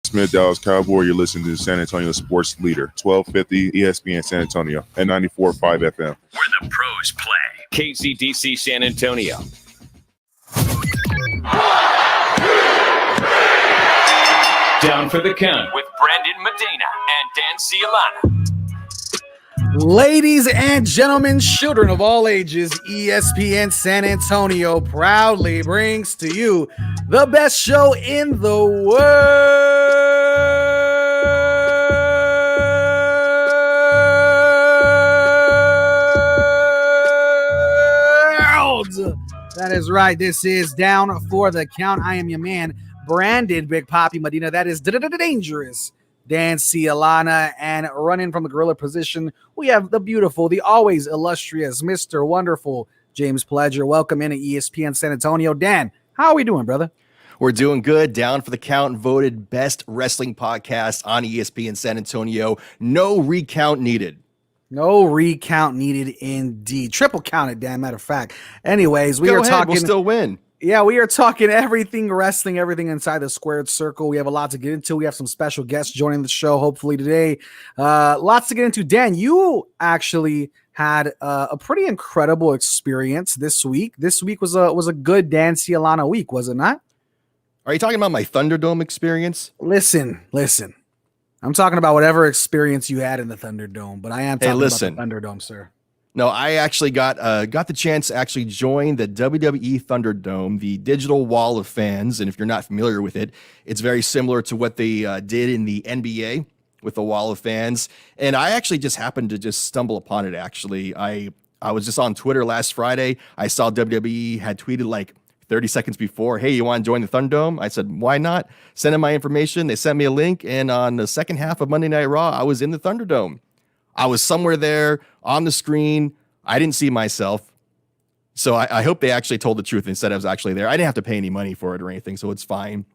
Smith, Dallas Cowboy. You're listening to San Antonio Sports Leader, 1250 ESPN San Antonio at 94.5 FM. Where the pros play. KCDC San Antonio. Down for the count with Brandon Medina and Dan Cialana. Ladies and gentlemen, children of all ages, ESPN San Antonio proudly brings to you the best show in the world. That is right. This is Down for the Count. I am your man, Brandon Big Papi Medina. That is dangerous Dan Cialana, and running from the gorilla position, we have the beautiful, the always illustrious Mr. Wonderful James Pledger. Welcome in at ESPN San Antonio. Dan, how are we doing, brother? We're doing good. Down for the Count, voted best wrestling podcast on ESPN San Antonio. No recount needed. No recount needed indeed. Triple counted, Dan, matter of fact. Anyways, we are talking. We'll still win. Yeah, we are talking everything wrestling, everything inside the squared circle. We have a lot to get into. We have some special guests joining the show, hopefully today. Lots to get into. Dan, you actually had a pretty incredible experience this week. This week was a good Dan Cialana week, was it not? Are you talking about my Thunderdome experience? Listen. I'm talking about whatever experience you had in the Thunderdome, but I am talking about the Thunderdome, sir. No, I actually got the chance to actually join the WWE Thunderdome, the digital wall of fans. And if you're not familiar with it, it's very similar to what they did in the NBA with the wall of fans. And I actually just happened to just stumble upon it, actually. I was just on Twitter last Friday. I saw WWE had tweeted like 30 seconds before, hey, you want to join the Thunderdome? I said, why not? Send in my information. They sent me a link. And on the second half of Monday Night Raw, I was in the Thunderdome. I was somewhere there on the screen. I didn't see myself. So I hope they actually told the truth and said I was actually there. I didn't have to pay any money for it or anything, so it's fine.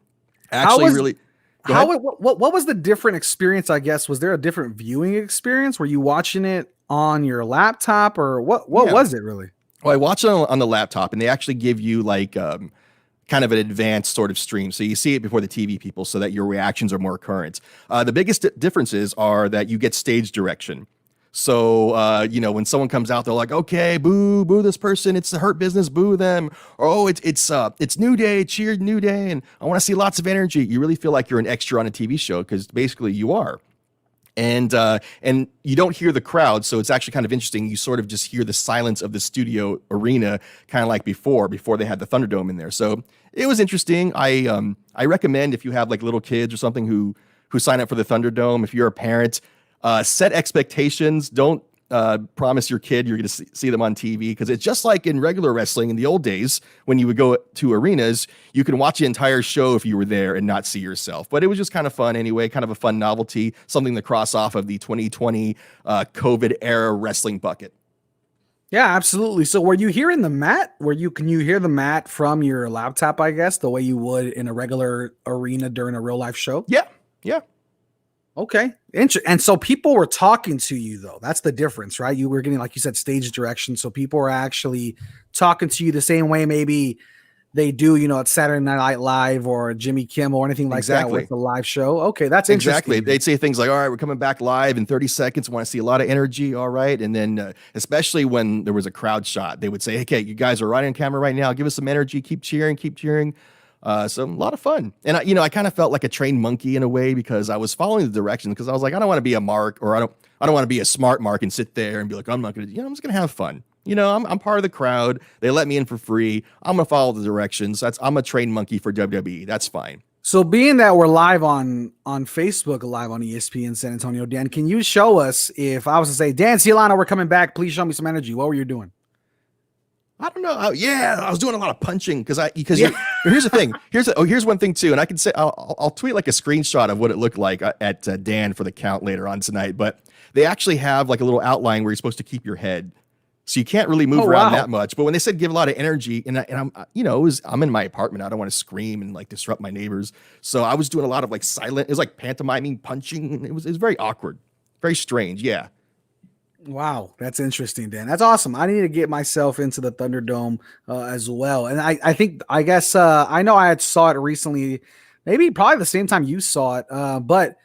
What was the different experience, I guess? Was there a different viewing experience? Were you watching it on your laptop, or what was it really? Well, I watched it on the laptop, and they actually give you like kind of an advanced sort of stream. So you see it before the TV people so that your reactions are more current. The biggest differences are that you get stage direction. So, when someone comes out, they're like, okay, boo this person. It's the Hurt Business. Boo them. Or, oh, it's New Day. Cheer New Day. And I want to see lots of energy. You really feel like you're an extra on a TV show because basically you are. And you don't hear the crowd. So it's actually kind of interesting. You sort of just hear the silence of the studio arena, kind of like before they had the Thunderdome in there. So it was interesting. I recommend if you have like little kids or something who sign up for the Thunderdome, if you're a parent, set expectations. Don't promise your kid you're going to see them on TV, because it's just like in regular wrestling in the old days when you would go to arenas. You can watch the entire show if you were there and not see yourself. But it was just kind of fun anyway, kind of a fun novelty, something to cross off of the 2020 COVID era wrestling bucket. Yeah, absolutely. So were you hearing the mat? Can you hear the mat from your laptop, I guess, the way you would in a regular arena during a real life show? Yeah. Okay. And so people were talking to you, though. That's the difference, right? You were getting, like you said, stage direction. So people were actually talking to you the same way maybe they do, at Saturday Night Live or Jimmy Kimmel or anything like that with the live show. Okay, that's interesting. Exactly. They'd say things like, all right, we're coming back live in 30 seconds. Want to see a lot of energy. All right. And then especially when there was a crowd shot, they would say, hey, okay, you guys are right on camera right now. Give us some energy. Keep cheering. So a lot of fun. And I kind of felt like a trained monkey in a way, because I was following the directions, because I was like, I don't want to be a mark, or I don't want to be a smart mark and sit there and be like, I'm not going to, I'm just going to have fun. I'm part of the crowd. They let me in for free. I'm going to follow the directions. I'm a trained monkey for WWE. That's fine. So being that we're live on Facebook, live on ESPN San Antonio, Dan, can you show us, if I was to say, Dan Cialana, we're coming back, please show me some energy, what were you doing? I don't know. I was doing a lot of punching because here's the thing. Here's one thing too, and I can say I'll tweet like a screenshot of what it looked like at Dan for the Count later on tonight. But they actually have like a little outline where you're supposed to keep your head, so you can't really move around that much. But when they said give a lot of energy, and I'm in my apartment, I don't want to scream and like disrupt my neighbors, so I was doing a lot of like silent. It was like pantomiming punching. It was very awkward, very strange. Yeah. Wow, that's interesting, Dan. That's awesome. I need to get myself into the Thunderdome as well. And I guess I know I had saw it recently maybe probably the same time you saw it. But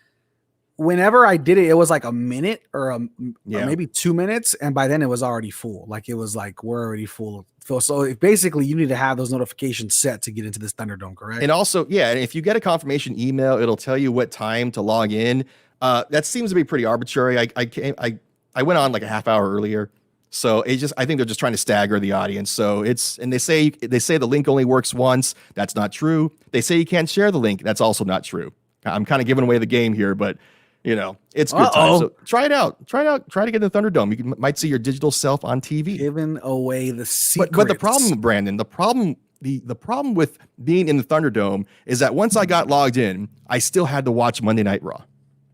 whenever I did it, it was like a minute or maybe 2 minutes, and by then it was already full. Like it was like we're already full. So basically, you need to have those notifications set to get into this Thunderdome, correct? And also, yeah, if you get a confirmation email, it'll tell you what time to log in. That seems to be pretty arbitrary. I went on like a half hour earlier, so I think they're just trying to stagger the audience. So they say the link only works once. That's not true. They say you can't share the link. That's also not true. I'm kind of giving away the game here, but it's good time. So try it out. Try to get the Thunderdome. You might see your digital self on TV. Giving away the secret. But the problem, Brandon, the problem with being in the Thunderdome is that once I got logged in, I still had to watch Monday Night Raw.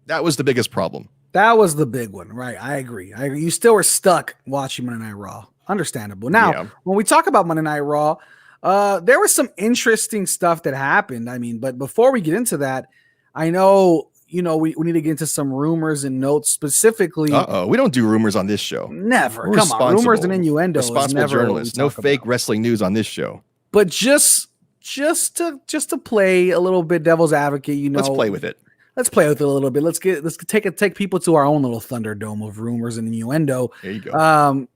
That was the biggest problem. That was the big one, right? I agree. You still were stuck watching Monday Night Raw. Understandable. Now, when we talk about Monday Night Raw, there was some interesting stuff that happened. I mean, but before we get into that, I know we need to get into some rumors and notes specifically. We don't do rumors on this show. Never. Come on, rumors and innuendo. Responsible journalists. No fake wrestling news on this show. But just to play a little bit devil's advocate, let's play with it. Let's play with it a little bit. Let's take people to our own little Thunderdome of rumors and innuendo. There you go.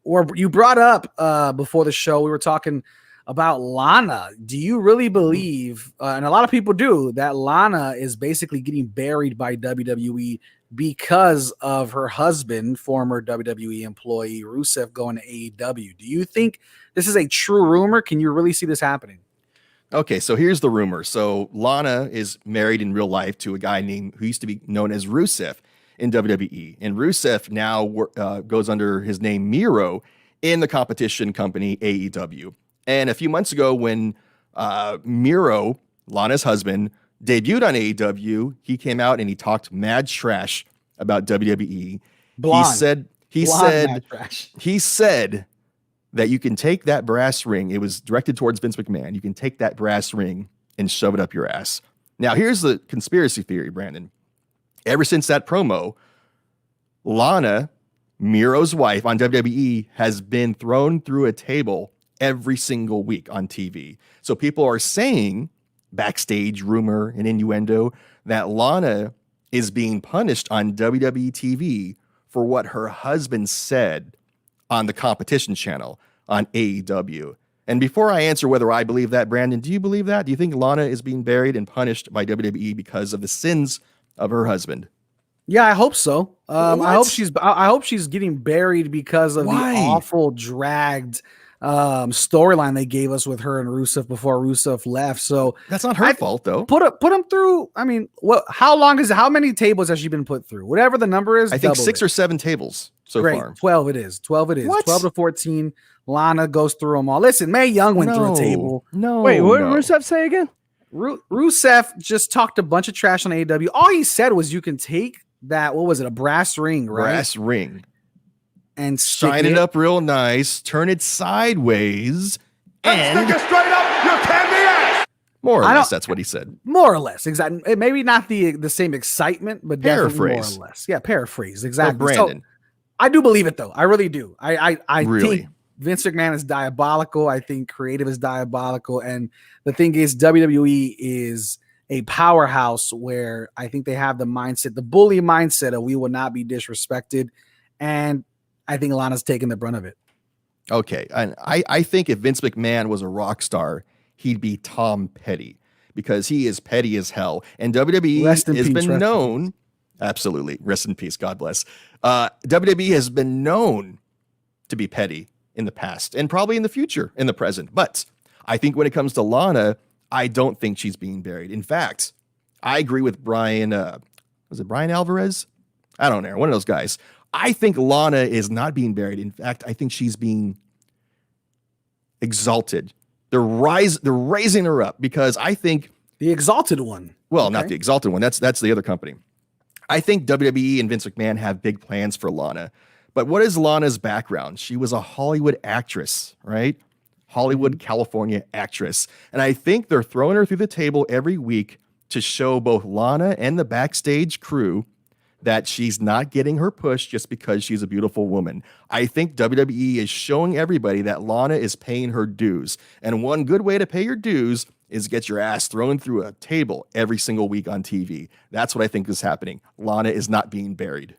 Or you brought up before the show, we were talking about Lana. Do you really believe, and a lot of people do, that Lana is basically getting buried by WWE because of her husband, former WWE employee Rusev, going to AEW? Do you think this is a true rumor? Can you really see this happening? Okay, so here's the rumor. So Lana is married in real life to a guy who used to be known as Rusev in WWE. And Rusev now goes under his name Miro in the competition company AEW. And a few months ago, when Miro, Lana's husband, debuted on AEW, he came out and he talked mad trash about WWE. Blonde. He said that you can take that brass ring. It was directed towards Vince McMahon. You can take that brass ring and shove it up your ass. Now, here's the conspiracy theory, Brandon. Ever since that promo, Lana, Miro's wife on WWE, has been thrown through a table every single week on TV. So people are saying, backstage rumor and innuendo, that Lana is being punished on WWE TV for what her husband said on the competition channel on AEW. And before I answer whether I believe that, Brandon, do you believe that? Do you think Lana is being buried and punished by WWE because of the sins of her husband? Yeah, I hope so. I hope she's getting buried because of the awful dragged storyline they gave us with her and Rusev before Rusev left. So that's not her fault, though. Put him through. I mean, how many tables has she been put through? Whatever the number is, I think 6 or 7 tables so far. 12 it is. 12 it is. What? 12 to 14. Lana goes through them all. Listen, Mae Young went through a table. Wait, what did Rusev say again? Rusev just talked a bunch of trash on AEW. All he said was you can take that, what was it, a brass ring, right? Brass ring. And shine it up real nice, turn it sideways, and stick it straight up your candy ass. More or less, that's what he said. More or less, exactly. Maybe not the same excitement, but definitely more or less. Yeah, paraphrase, exactly. Brandon, so, I do believe it, though. I really do. I really think Vince McMahon is diabolical. I think creative is diabolical. And the thing is, WWE is a powerhouse where I think they have the mindset, the bully mindset of we will not be disrespected. And I think Lana's taking the brunt of it. Okay. And I think if Vince McMahon was a rock star, he'd be Tom Petty because he is petty as hell. And WWE has been known. Absolutely. Rest in peace. God bless. WWE has been known to be petty in the past and probably in the future, in the present. But I think when it comes to Lana, I don't think she's being buried. In fact, I agree with Brian. Was it Brian Alvarez? I don't know. One of those guys. I think Lana is not being buried. In fact, I think she's being exalted. They're raising her up because I think the exalted one. Well, not the exalted one. That's the other company. I think WWE and Vince McMahon have big plans for Lana. But what is Lana's background? She was a Hollywood actress, right? Hollywood, California actress. And I think they're throwing her through the table every week to show both Lana and the backstage crew that she's not getting her push just because she's a beautiful woman. I think WWE is showing everybody that Lana is paying her dues. And one good way to pay your dues is get your ass thrown through a table every single week on TV. That's what I think is happening. Lana is not being buried.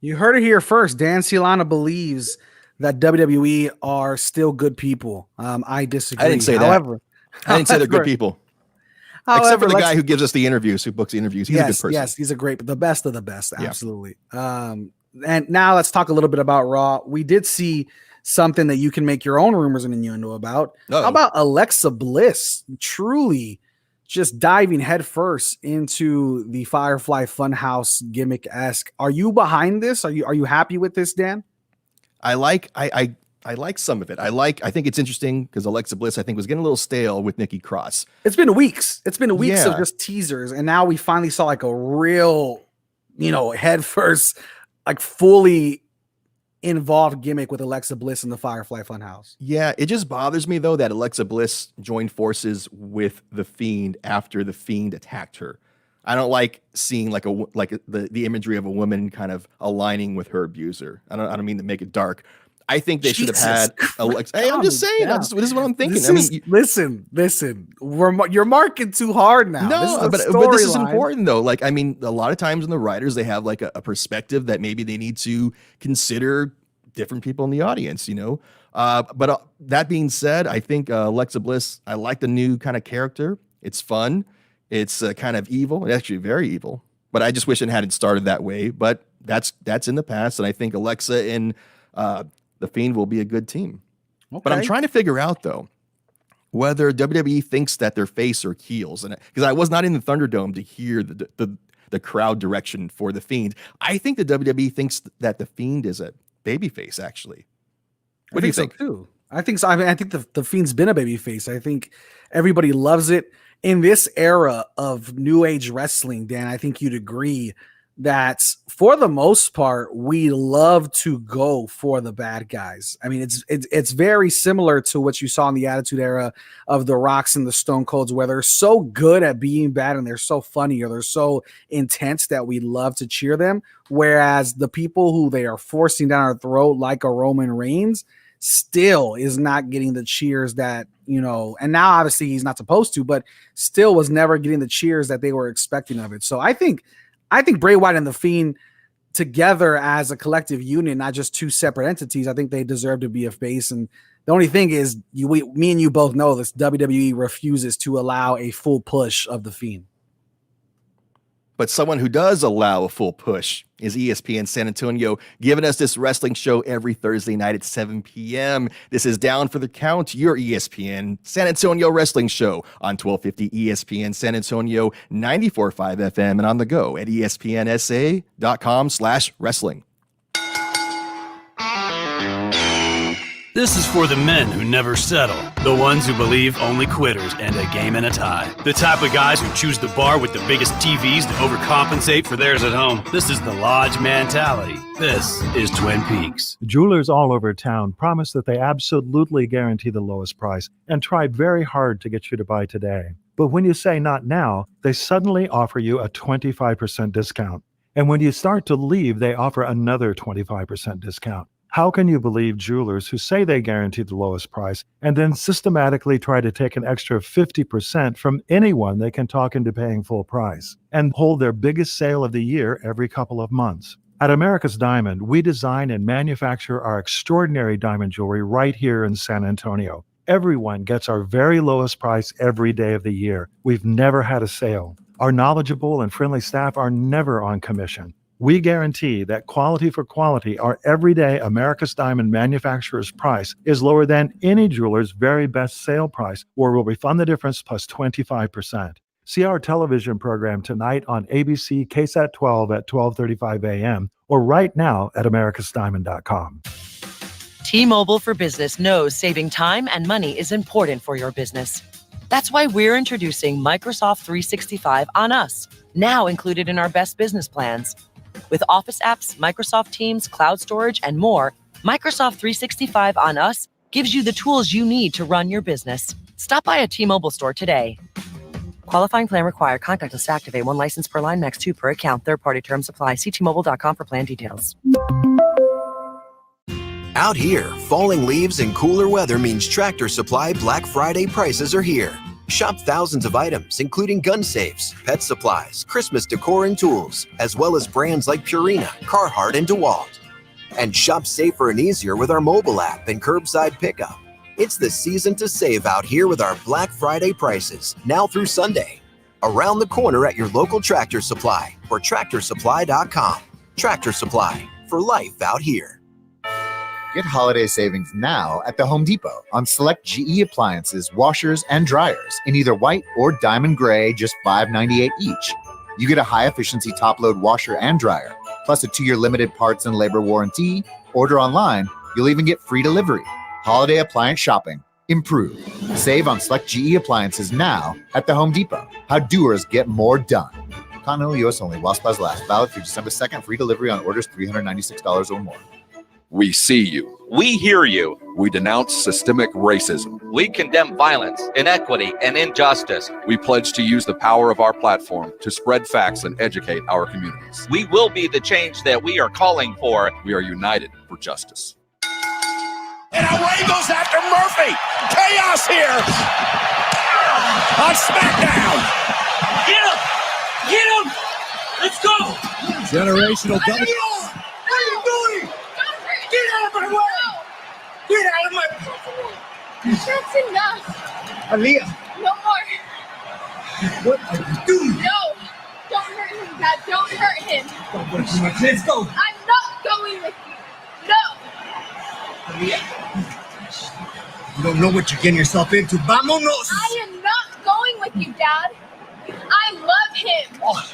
You heard it here first. Dan Cialana believes that WWE are still good people. I disagree. I didn't say that. I didn't say they're good people. Except for the guy who gives us the interviews, who books the interviews. He's a good person. Yes, he's the best of the best. Absolutely. Yeah. And now let's talk a little bit about Raw. We did see something that you can make your own rumors and innuendo about. Uh-oh. How about Alexa Bliss truly just diving headfirst into the Firefly Funhouse gimmick-esque? Are you behind this? Are you happy with this, Dan? I like some of it. I think it's interesting because Alexa Bliss, I think, was getting a little stale with Nikki Cross. It's been weeks. Of just teasers. And now we finally saw like a real, head first, like fully involved gimmick with Alexa Bliss in the Firefly Funhouse. Yeah, it just bothers me though that Alexa Bliss joined forces with the Fiend after the Fiend attacked her. I don't like seeing the imagery of a woman kind of aligning with her abuser. I don't mean to make it dark. I think they should have had Alexa. Hey, I'm just saying. This is what I'm thinking. Listen. You're marking too hard now. No, but this is important though. Like, I mean, a lot of times in the writers, they have like a perspective that maybe they need to consider different people in the audience. But that being said, I think Alexa Bliss. I like the new kind of character. It's fun. It's kind of evil. It's actually very evil. But I just wish it hadn't started that way. But that's in the past, and I think Alexa and the Fiend will be a good team. Okay. But I'm trying to figure out, though, whether WWE thinks that they're face or heels. And because I was not in the Thunderdome to hear the crowd direction for the Fiend. I think the WWE thinks that the Fiend is a babyface, actually. What do you think? So too. I think so. I mean, I think the Fiend's been a babyface. I think everybody loves it. In this era of new age wrestling, Dan, I think you'd agree that for the most part, we love to go for the bad guys. I mean, it's very similar to what you saw in the Attitude Era of the Rocks and the Stone Colds, where they're so good at being bad and they're so funny or they're so intense that we love to cheer them. Whereas the people who they are forcing down our throat, like a Roman Reigns, still is not getting the cheers that, and now obviously he's not supposed to, but still was never getting the cheers that they were expecting of it. So I think Bray Wyatt and The Fiend together as a collective unit, not just two separate entities, I think they deserve to be a face. And the only thing is, me and you both know this, WWE refuses to allow a full push of The Fiend. But someone who does allow a full push is ESPN San Antonio, giving us this wrestling show every Thursday night at 7 p.m. This is Down for the Count, your ESPN San Antonio wrestling show on 1250 ESPN San Antonio, 94.5 FM, and on the go at espnsa.com/wrestling. This is for the men who never settle, the ones who believe only quitters end a game in a tie, the type of guys who choose the bar with the biggest TVs to overcompensate for theirs at home. This is the Lodge mentality. This is Twin Peaks. Jewelers all over town promise that they absolutely guarantee the lowest price and try very hard to get you to buy today. But when you say not now, they suddenly offer you a 25% discount. And when you start to leave, they offer another 25% discount. How can you believe jewelers who say they guarantee the lowest price and then systematically try to take an extra 50% from anyone they can talk into paying full price and hold their biggest sale of the year every couple of months? At America's Diamond, we design and manufacture our extraordinary diamond jewelry right here in San Antonio. Everyone gets our very lowest price every day of the year. We've never had a sale. Our knowledgeable and friendly staff are never on commission. We guarantee that quality for quality, our everyday America's Diamond manufacturer's price is lower than any jeweler's very best sale price, or we'll refund the difference plus 25%. See our television program tonight on ABC KSAT 12 at 12:35 a.m. or right now at americasdiamond.com. T-Mobile for Business knows saving time and money is important for your business. That's why we're introducing Microsoft 365 on us, now included in our best business plans. With Office apps, Microsoft Teams, cloud storage, and more, Microsoft 365 on us gives you the tools you need to run your business. Stop by a T-Mobile store today. Qualifying plan required. Contact us to activate. 1 license per line, max 2 per account. Third-party terms apply. See T-Mobile.com for plan details. Out here, falling leaves and cooler weather means Tractor Supply Black Friday prices are here. Shop thousands of items, including gun safes, pet supplies, Christmas decor and tools, as well as brands like Purina, Carhartt, and DeWalt. And shop safer and easier with our mobile app and curbside pickup. It's the season to save out here with our Black Friday prices, now through Sunday. Around the corner at your local Tractor Supply or TractorSupply.com. Tractor Supply, for life out here. Get holiday savings now at the Home Depot on select GE appliances, washers, and dryers in either white or diamond gray, just $5.98 each. You get a high-efficiency top-load washer and dryer, plus a 2-year limited parts and labor warranty. Order online, you'll even get free delivery. Holiday appliance shopping. Improve. Save on select GE appliances now at the Home Depot. How doers get more done. Continental U.S. only, while supplies last. Valid through December 2nd. Free delivery on orders $396 or more. We see you. We hear you. We denounce systemic racism. We condemn violence, inequity, and injustice. We pledge to use the power of our platform to spread facts and educate our communities. We will be the change that we are calling for. We are united for justice. And away goes after Murphy. Chaos here on SmackDown. Get him! Get him! Let's go! Generational double. What are you doing? Get out of my way! Get out of my way! That's enough. Aaliyah! No more. What are you doing? No! Don't hurt him, Dad. Don't hurt him. Don't work too much. Let's go! I'm not going with you. No! Aaliyah! You don't know what you're getting yourself into. Vamonos! I am not going with you, Dad. I love him. Oh.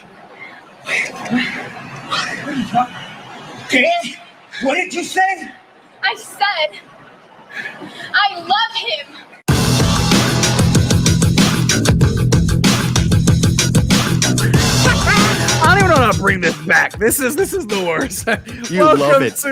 Okay? What did you say? I said, I love him. I don't even know how to bring this back. This is the worst. You love it.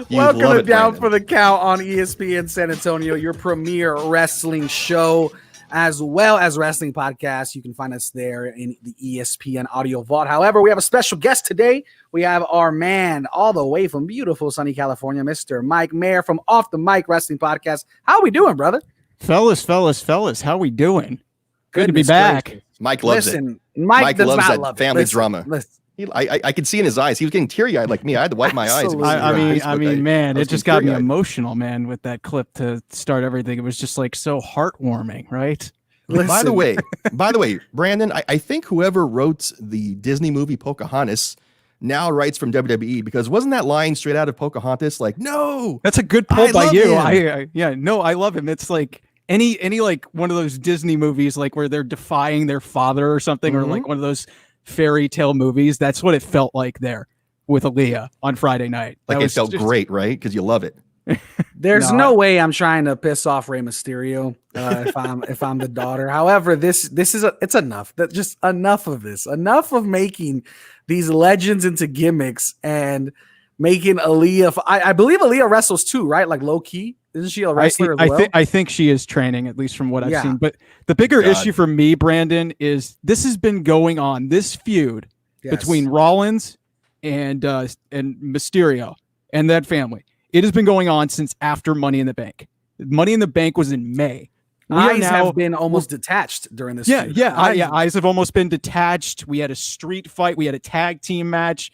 Welcome to Down for the Count on ESPN San Antonio, your premier wrestling show, as well as wrestling podcast. You can find us there in the ESPN audio vault. However, we have a special guest today. We have our man all the way from beautiful sunny California, Mr. Mike Mayer from Off the Mic Wrestling Podcast. How we doing, brother? Fellas, how we doing? Good to be back. Gracious. Mike loves it. Mike does loves not that love family it. drama. I could see in his eyes. He was getting teary-eyed like me. I had to wipe my eyes. I mean, man, it just got me emotional, man, with that clip to start everything. It was just like so heartwarming, right? By the way, Brandon, I think whoever wrote the Disney movie Pocahontas now writes from WWE, because wasn't that line straight out of Pocahontas? Like, no, that's a good pull by you. I love him. It's like any like one of those Disney movies, like where they're defying their father or something, or like one of those fairy tale movies. That's what it felt like there with Aaliyah on Friday night. Like, it felt great, right? Because you love it. There's no way I'm trying to piss off Rey Mysterio if I'm the daughter. However, it's enough. That just enough of this. Enough of making these legends into gimmicks and making Aaliyah. I believe Aaliyah wrestles too, right? Like low key. Isn't she a wrestler as well? I think she is training, at least from what I've seen. But the bigger issue for me, Brandon, is this has been going on. This feud between Rollins and Mysterio and that family. It has been going on since after Money in the Bank. Money in the Bank was in May. Eyes have been almost detached during this. feud. Eyes have almost been detached. We had a street fight. We had a tag team match.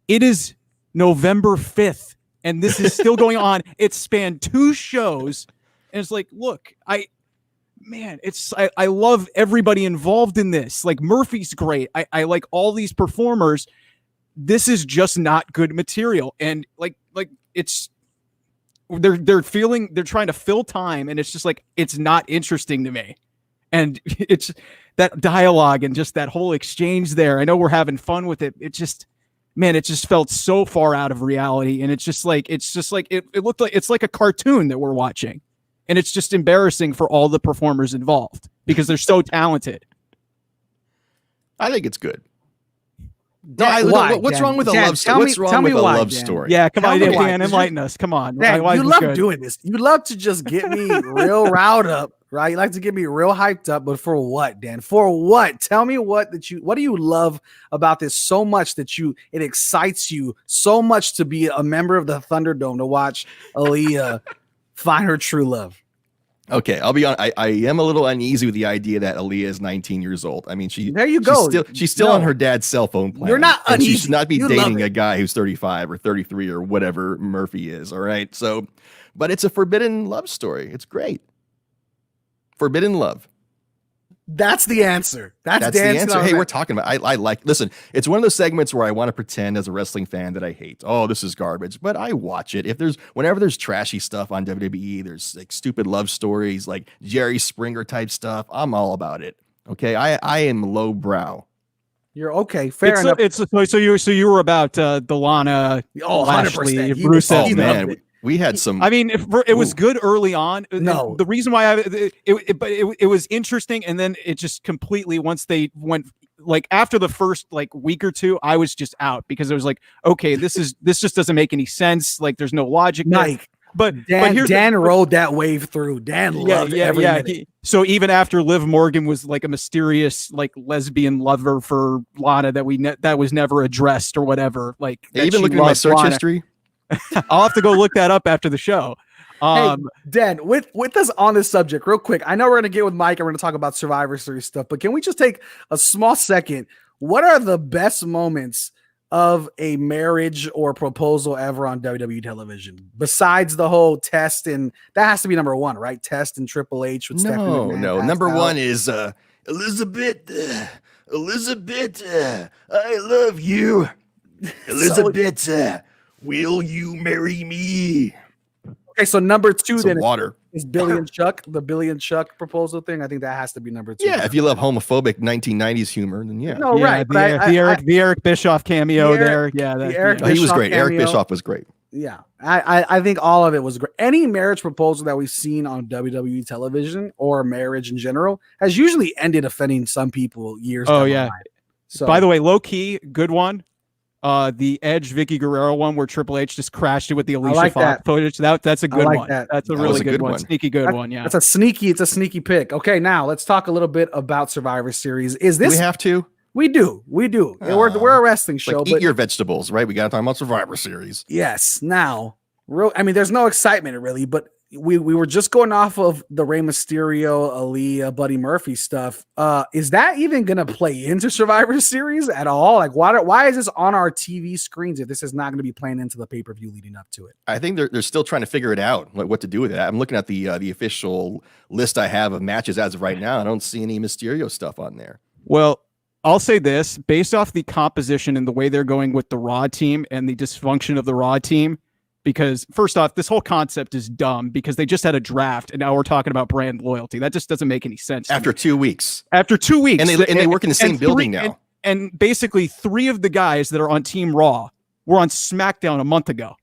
It is November 5th, and this is still going on. It spanned 2 shows, and it's like, look, I love everybody involved in this. Like, Murphy's great. I like all these performers. This is just not good material, and like it's. They're trying to fill time, and it's just like, it's not interesting to me. And it's that dialogue and just that whole exchange there. I know we're having fun with it. It just felt so far out of reality. And it looked like it's like a cartoon that we're watching. And it's just embarrassing for all the performers involved because they're so talented. I think it's good. What's wrong with a love story? What's wrong with a love story? Yeah, come on, Tell me why. Dan, enlighten us. Come on. Dan, Why you is this love good? doing this. You love to just get me real riled up, right? You like to get me real hyped up, but for what, Dan? For what? Tell me what do you love about this so much that it excites you so much to be a member of the Thunderdome to watch Aaliyah find her true love? Okay, I'll be honest. I am a little uneasy with the idea that Aaliyah is 19 years old. I mean, there you go. She's still on her dad's cell phone plan. You're not and uneasy. She should not be You dating love a it. guy who's 35 or 33 or whatever Murphy is. All right. So, but it's a forbidden love story. It's great. Forbidden love. That's the answer. That's the Dan's answer. Hey, we're talking about. I like. Listen, it's one of those segments where I want to pretend as a wrestling fan that I hate. Oh, this is garbage, but I watch it. Whenever there's trashy stuff on WWE, there's like stupid love stories, like Jerry Springer type stuff. I'm all about it. Okay, I am lowbrow. You're okay. Fair enough. So you were about the Lana, 100%. Rusev. Oh man. We had some. I mean, it was good early on. No, the reason why it was interesting, and then it just completely once they went like after the first like week or two, I was just out because it was like, okay, this just doesn't make any sense. Like, there's no logic. Mike, but Dan rode that wave through. Dan loved every minute. So even after Liv Morgan was like a mysterious like lesbian lover for Lana that was never addressed or whatever. Like, even looking at my search history. I'll have to go look that up after the show. Hey, Dan, with us on this subject, real quick. I know we're gonna get with Mike and we're gonna talk about Survivor Series stuff, but can we just take a small second? What are the best moments of a marriage or proposal ever on WWE television besides the whole Test? And that has to be number one, right? Test and Triple H with Stephanie McMahon. No. Number one is Elizabeth. I love you, Elizabeth. Will you marry me? Okay, so number two then is Billy and Chuck, the Billy and Chuck proposal thing. I think that has to be number two. Yeah, if you love homophobic 1990s humor, then yeah. No, right. The Eric Bischoff cameo there. Yeah, he was great. Eric Bischoff was great. Yeah, I think all of it was great. Any marriage proposal that we've seen on WWE television or marriage in general has usually ended offending some people years. Oh yeah. So, by the way, low key, good one. The Edge Vicky Guerrero one where Triple H just crashed it with the Alicia Fox footage. That's a good one. That's a really good one. Sneaky good one. Yeah. It's a sneaky pick. Okay, now let's talk a little bit about Survivor Series. Is this we have to? We do. We're a wrestling show. Like, eat your vegetables, right? We got to talk about Survivor Series. Yes. Now, there's no excitement really, but we were just going off of the Rey Mysterio, Aaliyah, Buddy Murphy stuff. Is that even going to play into Survivor Series at all? Like, why is this on our TV screens if this is not going to be playing into the pay-per-view leading up to it? I think they're still trying to figure it out, like what to do with it. I'm looking at the official list I have of matches as of right now. I don't see any Mysterio stuff on there. Well, I'll say this, based off the composition and the way they're going with the Raw team and the dysfunction of the Raw team, because first off, this whole concept is dumb because they just had a draft and now we're talking about brand loyalty. That just doesn't make any sense. After 2 weeks. And they work in the same building now. And basically 3 of the guys that are on Team Raw were on SmackDown a month ago.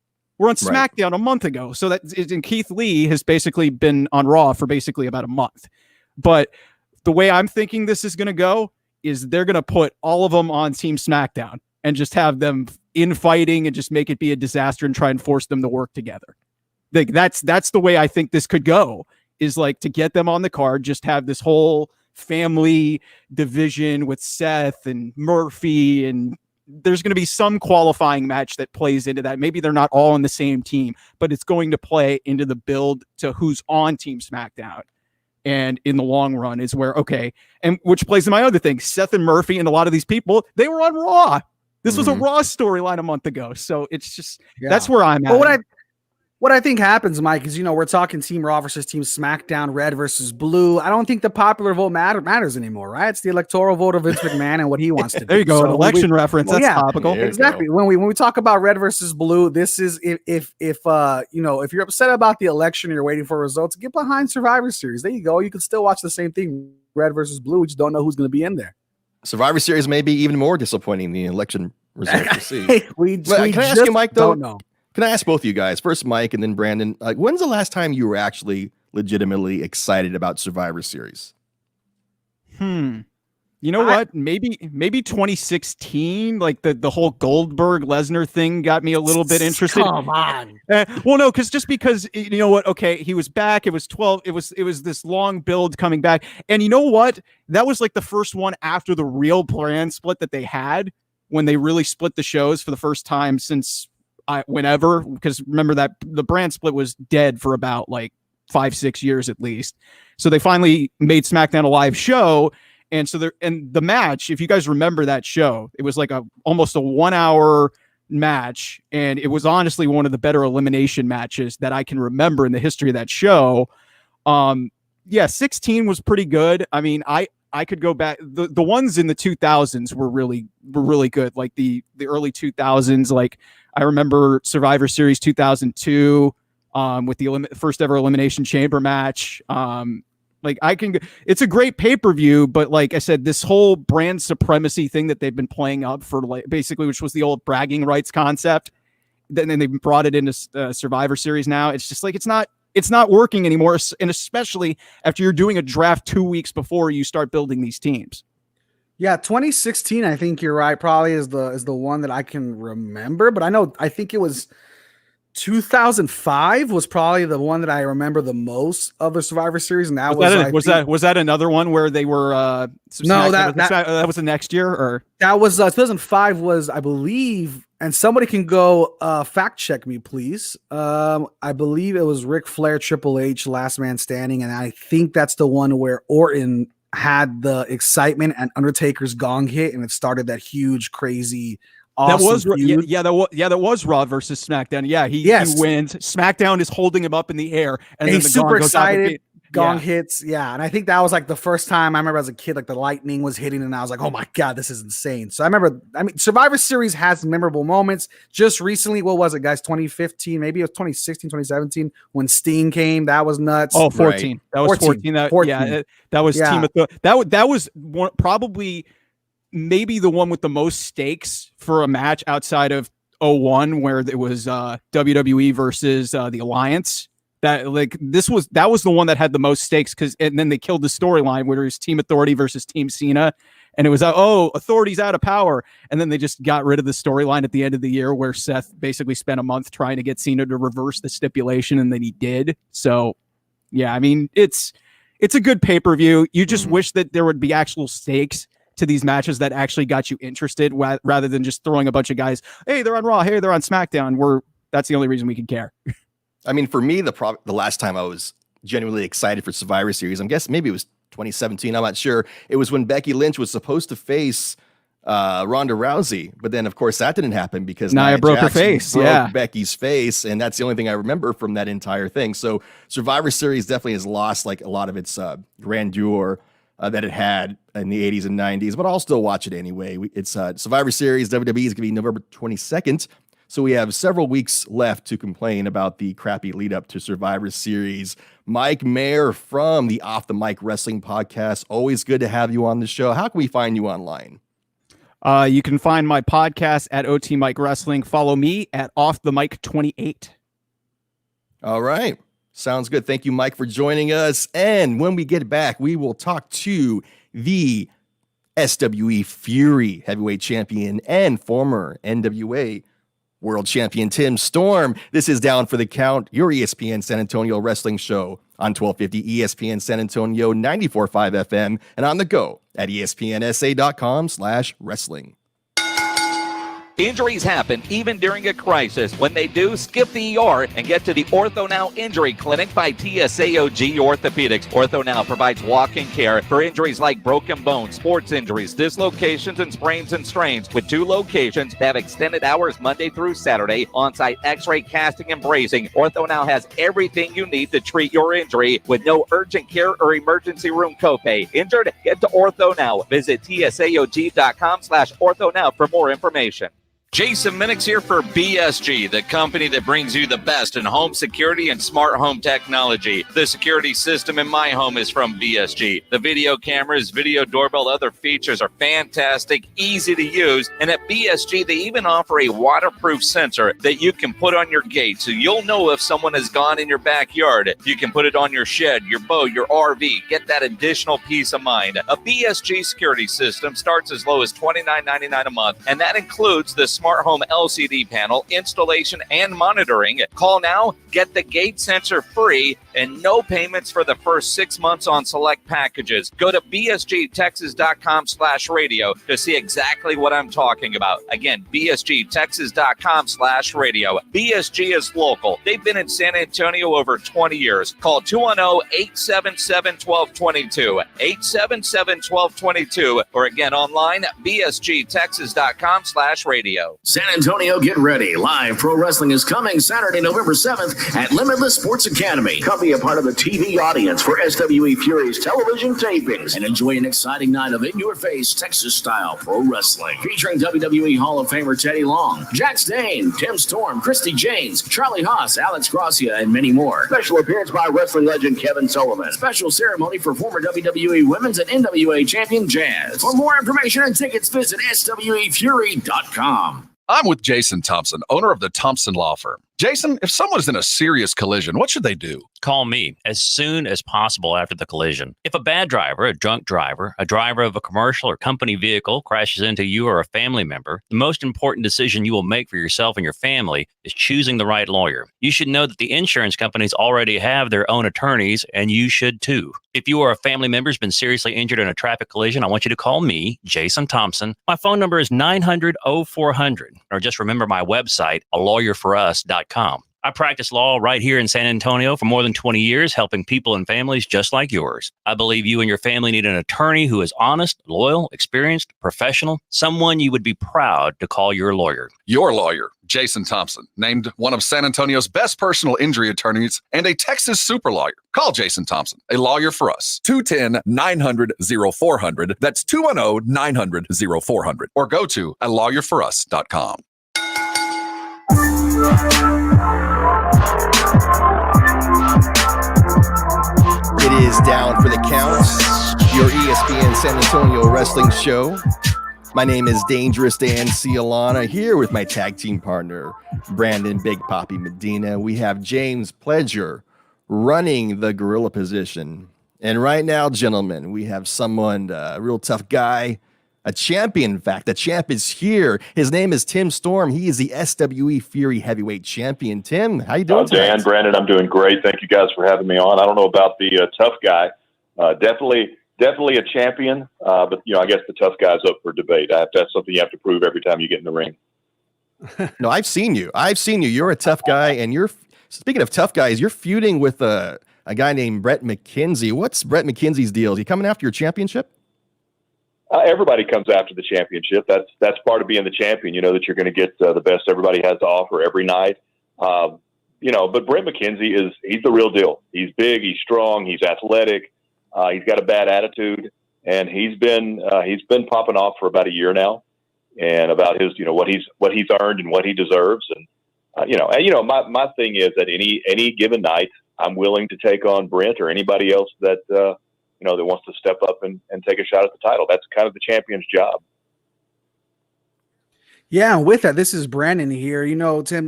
So and Keith Lee has basically been on Raw for basically about a month. But the way I'm thinking this is going to go is they're going to put all of them on Team SmackDown and just have them infighting and just make it be a disaster and try and force them to work together. Like that's the way I think this could go, is like to get them on the card, just have this whole family division with Seth and Murphy, and there's going to be some qualifying match that plays into that. Maybe they're not all on the same team, but it's going to play into the build to who's on Team SmackDown. And in the long run is where, okay, and which plays in my other thing, Seth and Murphy and a lot of these people, they were on Raw. This was a Raw storyline a month ago. So it's just, that's where I'm at. But what I think happens, Mike, is, we're talking Team Raw versus Team SmackDown, red versus blue. I don't think the popular vote matters anymore, right? It's the electoral vote of Vince McMahon and what he wants to do. There you go, an election reference. That's topical. Exactly. When we talk about red versus blue, this is if you're upset about the election and you're waiting for results, get behind Survivor Series. There you go. You can still watch the same thing, red versus blue. We just don't know who's going to be in there. Survivor Series may be even more disappointing than the election results to see. Can I ask you, Mike, though? Don't know. Can I ask both of you guys, first Mike and then Brandon, like, when's the last time you were actually legitimately excited about Survivor Series? You You know what? Maybe 2016, like the whole Goldberg Lesnar thing got me a little bit interested. Come on. Well, no, because you know what? Okay, he was back. It was 12. It was this long build coming back, and you know what? That was like the first one after the real brand split that they had when they really split the shows for the first time since whenever. Because remember that the brand split was dead for about like 5-6 years at least. So they finally made SmackDown a live show. And so the match, if you guys remember that show, it was like almost a 1 hour match. And it was honestly one of the better elimination matches that I can remember in the history of that show. 16 was pretty good. I mean, I could go back. The ones in the 2000s were really good. Like the early 2000s. Like I remember Survivor Series 2002 with the first ever Elimination Chamber match. It's a great pay-per-view, but like I said, this whole brand supremacy thing that they've been playing up for like basically, which was the old bragging rights concept, then they brought it into Survivor Series now. It's just like, it's not working anymore. And especially after you're doing a draft 2 weeks before you start building these teams. Yeah. 2016, I think you're right. Probably is the one that I can remember, but I think it was 2005 was probably the one that I remember the most of the Survivor Series, and was that another one where they were? No, that was the next year, or that was 2005 was, I believe, and somebody can go fact check me, please. I believe it was Ric Flair, Triple H, Last Man Standing, and I think that's the one where Orton had the excitement and Undertaker's gong hit, and it started that huge, crazy. Awesome that was Raw versus SmackDown. Yeah, he wins. SmackDown is holding him up in the air, and then he's super excited. Gong hits, and I think that was like the first time I remember as a kid, like the lightning was hitting, and I was like, "Oh my god, this is insane!" So Survivor Series has memorable moments. Just recently, what was it, guys? 2015, maybe it was 2016, 2017 when Sting came. That was nuts. Oh, 14. Right. That was 14. That was Team Authority. That was one, probably. Maybe the one with the most stakes for a match outside of 01, where it was WWE versus the Alliance. That was the one that had the most stakes, and then they killed the storyline where it was Team Authority versus Team Cena, and it was Authority's out of power, and then they just got rid of the storyline at the end of the year where Seth basically spent a month trying to get Cena to reverse the stipulation, and then he did. So yeah, I mean it's a good pay-per-view. You just wish that there would be actual stakes to these matches that actually got you interested, rather than just throwing a bunch of guys, hey, they're on Raw, hey, they're on SmackDown. That's the only reason we can care. I mean, for me, the last time I was genuinely excited for Survivor Series, I'm guessing maybe it was 2017. I'm not sure. It was when Becky Lynch was supposed to face Ronda Rousey, but then of course that didn't happen because Nia broke her face. Becky's face, and that's the only thing I remember from that entire thing. So Survivor Series definitely has lost like a lot of its grandeur that it had in the 80s and 90s, but I'll still watch it anyway. It's Survivor Series WWE is going to be November 22nd, so we have several weeks left to complain about the crappy lead up to Survivor Series. Mike Mayer from the Off the Mic Wrestling Podcast, always good to have you on the show. How can we find you online? You can find my podcast at OT Mike Wrestling. Follow me at Off the Mic 28. All right. Sounds good. Thank you, Mike, for joining us. And when we get back, we will talk to the SWE Fury heavyweight champion and former NWA world champion Tim Storm. This is Down for the Count, your ESPN San Antonio wrestling show on 1250 ESPN San Antonio, 94.5 FM, and on the go at espnsa.com/wrestling. Injuries happen even during a crisis. When they do, skip the ER and get to the Ortho Now Injury Clinic by TSAOG Orthopedics. Ortho Now provides walk-in care for injuries like broken bones, sports injuries, dislocations, and sprains and strains. With 2 locations that have extended hours Monday through Saturday, on-site x-ray, casting, and bracing, Ortho Now has everything you need to treat your injury with no urgent care or emergency room copay. Injured? Get to Ortho Now. Visit TSAOG.com/Ortho Now for more information. Jason Minix here for BSG, the company that brings you the best in home security and smart home technology. The security system in my home is from BSG. The video cameras, video doorbell, other features are fantastic, easy to use. And at BSG, they even offer a waterproof sensor that you can put on your gate so you'll know if someone has gone in your backyard. You can put it on your shed, your boat, your RV. Get that additional peace of mind. A BSG security system starts as low as $29.99 a month, and that includes the smart home LCD panel, installation, and monitoring. Call now, get the gate sensor free, and no payments for the first 6 months on select packages. Go to bsgtexas.com/radio to see exactly what I'm talking about. Again, bsgtexas.com/radio. BSG is local. They've been in San Antonio over 20 years. Call 210-877-1222, 877-1222, or again online, bsgtexas.com/radio. San Antonio, get ready. Live pro wrestling is coming Saturday, November 7th at Limitless Sports Academy. Come be a part of the TV audience for SWE Fury's television tapings and enjoy an exciting night of in-your-face Texas-style pro wrestling. Featuring WWE Hall of Famer Teddy Long, Jack Stane, Tim Storm, Christy Janes, Charlie Haas, Alex Gracia, and many more. Special appearance by wrestling legend Kevin Sullivan. Special ceremony for former WWE Women's and NWA champion Jazz. For more information and tickets, visit SWEFury.com. I'm with Jason Thompson, owner of the Thompson Law Firm. Jason, if someone's in a serious collision, what should they do? Call me as soon as possible after the collision. If a bad driver, a drunk driver, a driver of a commercial or company vehicle crashes into you or a family member, the most important decision you will make for yourself and your family is choosing the right lawyer. You should know that the insurance companies already have their own attorneys, and you should too. If you or a family member has been seriously injured in a traffic collision, I want you to call me, Jason Thompson. My phone number is 900-0400, or just remember my website, alawyerforus.com. I practice law right here in San Antonio for more than 20 years, helping people and families just like yours. I believe you and your family need an attorney who is honest, loyal, experienced, professional, someone you would be proud to call your lawyer. Your lawyer, Jason Thompson, named one of San Antonio's best personal injury attorneys and a Texas super lawyer. Call Jason Thompson, a lawyer for us. 210-900-0400. That's 210-900-0400. Or go to alawyerforus.com. It is Down for the Count, your ESPN San Antonio wrestling show. My name is Dangerous Dan Cialana, here with my tag team partner, Brandon Big Papi Medina. We have James Pledger running the gorilla position. And right now, gentlemen, we have someone, a real tough guy, a champion, in fact. The champ is here. His name is Tim Storm. He is the SWE Fury Heavyweight Champion. Tim, how you doing Dan, tonight? Brandon, I'm doing great. Thank you guys for having me on. I don't know about the tough guy. Definitely a champion, but I guess the tough guy's up for debate. That's something you have to prove every time you get in the ring. No, I've seen you. You're a tough guy, and speaking of tough guys, you're feuding with a guy named Brett McKenzie. What's Brett McKenzie's deal? Is he coming after your championship? Everybody comes after the championship. That's part of being the champion. You know that you're going to get the best everybody has to offer every night. But Brett McKenzie he's the real deal. He's big, he's strong, he's athletic, he's got a bad attitude, and he's been popping off for about a year now, and about his what he's earned and what he deserves. And my thing is that any given night, I'm willing to take on Brent or anybody else that that wants to step up and take a shot at the title. That's kind of the champion's job. Yeah, and with that, this is Brandon here. Tim,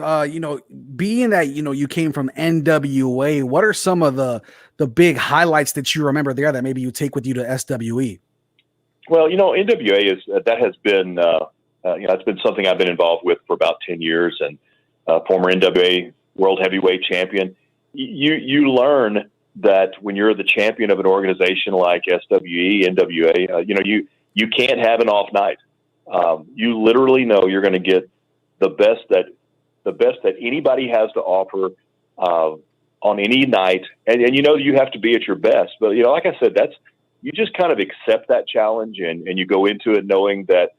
being that, you came from NWA, what are some of the big highlights that you remember there that maybe you take with you to SWE? Well, NWA has been, it's been something I've been involved with for about 10 years, and former NWA World Heavyweight Champion. You learn that when you're the champion of an organization like SWE, NWA, you can't have an off night. You literally know you're going to get the best that anybody has to offer on any night, and you have to be at your best. But like I said, you just kind of accept that challenge, and you go into it knowing that